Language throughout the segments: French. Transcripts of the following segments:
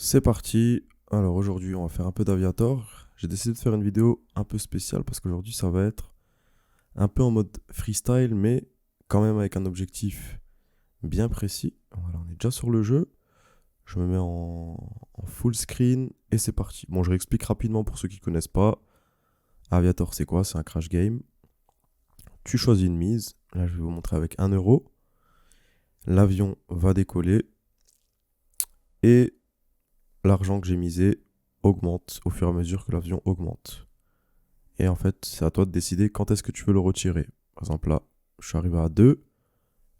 C'est parti. Alors aujourd'hui, on va faire un peu d'Aviator. J'ai décidé de faire une vidéo un peu spéciale parce qu'aujourd'hui, ça va être un peu en mode freestyle, mais quand même avec un objectif bien précis. Voilà, on est déjà sur le jeu. Je me mets en full screen et c'est parti. Bon, je réexplique rapidement pour ceux qui connaissent pas. Aviator, c'est quoi? C'est un crash game. Tu choisis une mise. Là, je vais vous montrer avec 1 euro. L'avion va décoller et l'argent que j'ai misé augmente au fur et à mesure que l'avion augmente. Et en fait, c'est à toi de décider quand est-ce que tu veux le retirer. Par exemple, là, je suis arrivé à 2,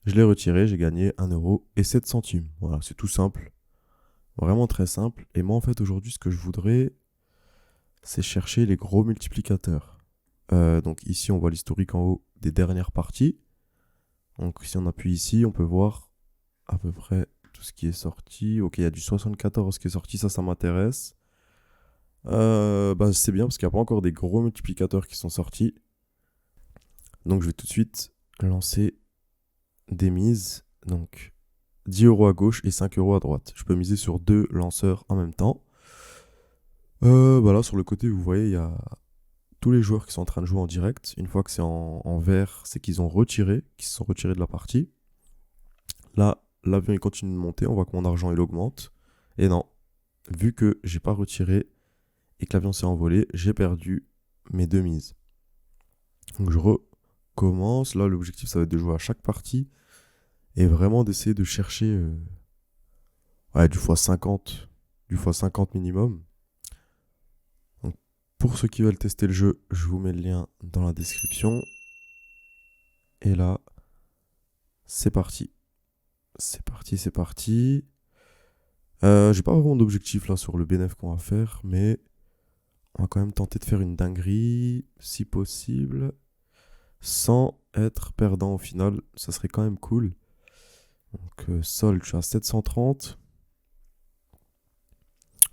je l'ai retiré, j'ai gagné 1 € et 7 centimes. Voilà, c'est tout simple. Vraiment très simple. Et moi, en fait, aujourd'hui, ce que je voudrais, c'est chercher les gros multiplicateurs. Donc ici, on voit l'historique en haut des dernières parties. Donc si on appuie ici, on peut voir à peu près tout ce qui est sorti. Ok, il y a du 74 qui est sorti, ça m'intéresse. C'est bien parce qu'il n'y a pas encore des gros multiplicateurs qui sont sortis. Donc je vais tout de suite lancer des mises. Donc 10 € à gauche et 5 € à droite. Je peux miser sur deux lanceurs en même temps. Là sur le côté, vous voyez, il y a tous les joueurs qui sont en train de jouer en direct. Une fois que c'est en vert, c'est qu'ils ont retiré, qu'ils se sont retirés de la partie. Là, l'avion il continue de monter. On voit que mon argent il augmente. Et non, vu que j'ai pas retiré et que l'avion s'est envolé, j'ai perdu mes deux mises. Donc je recommence. Là, l'objectif ça va être de jouer à chaque partie et vraiment d'essayer de chercher du x50, du x50 minimum. Donc, pour ceux qui veulent tester le jeu, je vous mets le lien dans la description. Et là, c'est parti. C'est parti, c'est parti. J'ai pas vraiment d'objectif là sur le bénéf qu'on va faire, mais on va quand même tenter de faire une dinguerie, si possible, sans être perdant au final. Ça serait quand même cool. Donc, solde, je suis à 730.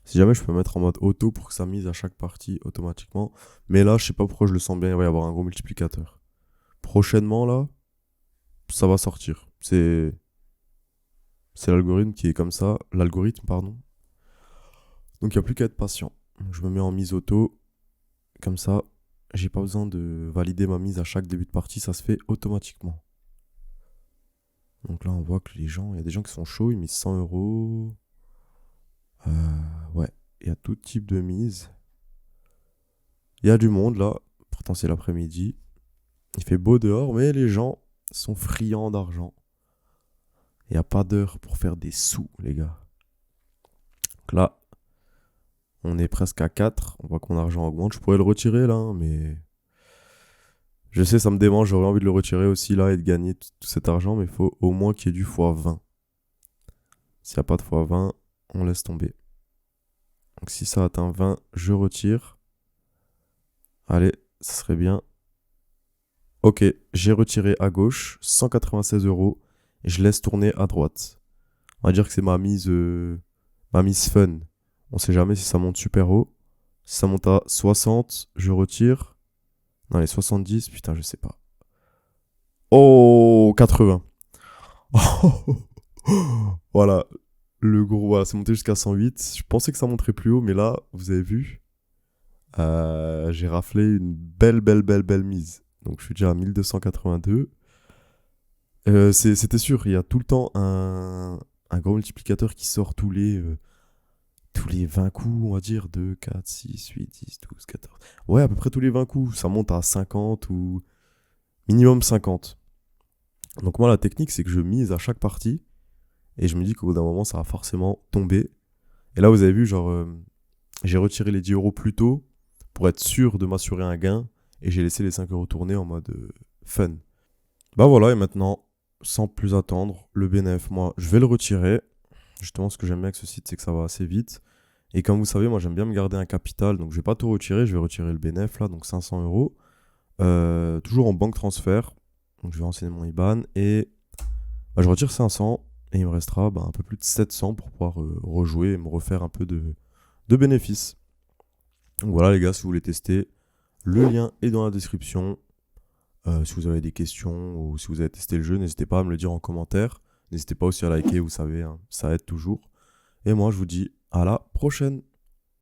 Si jamais je peux mettre en mode auto pour que ça mise à chaque partie automatiquement. Mais là, je sais pas pourquoi je le sens bien, il va y avoir un gros multiplicateur. Prochainement, là, ça va sortir. C'est l'algorithme qui est comme ça. L'algorithme, pardon. Donc il n'y a plus qu'à être patient. Je me mets en mise auto. Comme ça, j'ai pas besoin de valider ma mise à chaque début de partie. Ça se fait automatiquement. Donc là, on voit que les gens, il y a des gens qui sont chauds. Ils misent 100 €. Ouais, il y a tout type de mise. Il y a du monde là. Pourtant, c'est l'après-midi. Il fait beau dehors, mais les gens sont friands d'argent. Il n'y a pas d'heure pour faire des sous, les gars. Donc là, on est presque à 4. On voit que mon argent augmente. Je pourrais le retirer là, hein, mais je sais, ça me démange. J'aurais envie de le retirer aussi là et de gagner tout cet argent, mais il faut au moins qu'il y ait du x20. S'il n'y a pas de x20, on laisse tomber. Donc si ça atteint 20, je retire. Allez, ça serait bien. Ok, j'ai retiré à gauche, 196 €, et je laisse tourner à droite. On va dire que c'est ma mise fun. On sait jamais si ça monte super haut. Si ça monte à 60, je retire. Dans les 70, putain, je sais pas. Oh, 80. Voilà, le gros, voilà, c'est monté jusqu'à 108. Je pensais que ça monterait plus haut, mais là, vous avez vu, j'ai raflé une belle mise. Donc je suis déjà à 1282. C'était sûr, il y a tout le temps un gros multiplicateur qui sort tous les 20 coups, on va dire. 2, 4, 6, 8, 10, 12, 14. Ouais, à peu près tous les 20 coups. Ça monte à 50 ou minimum 50. Donc moi, la technique, c'est que je mise à chaque partie. Et je me dis qu'au bout d'un moment, ça va forcément tomber. Et là, vous avez vu, genre, j'ai retiré les 10 € plus tôt pour être sûr de m'assurer un gain. Et j'ai laissé les 5 € tourner en mode fun. Bah voilà, et maintenant, sans plus attendre, le BNF, moi, je vais le retirer. Justement, ce que j'aime bien avec ce site, c'est que ça va assez vite. Et comme vous savez, moi, j'aime bien me garder un capital. Donc, je vais pas tout retirer. Je vais retirer le BNF, là, donc 500 €. Toujours en banque transfert. Donc, je vais renseigner mon IBAN. Et je retire 500. Et il me restera un peu plus de 700 pour pouvoir rejouer et me refaire un peu de bénéfices. Donc, voilà, les gars, si vous voulez tester, le lien est dans la description. Si vous avez des questions ou si vous avez testé le jeu, n'hésitez pas à me le dire en commentaire. N'hésitez pas aussi à liker, vous savez, hein, ça aide toujours. Et moi, je vous dis À la prochaine.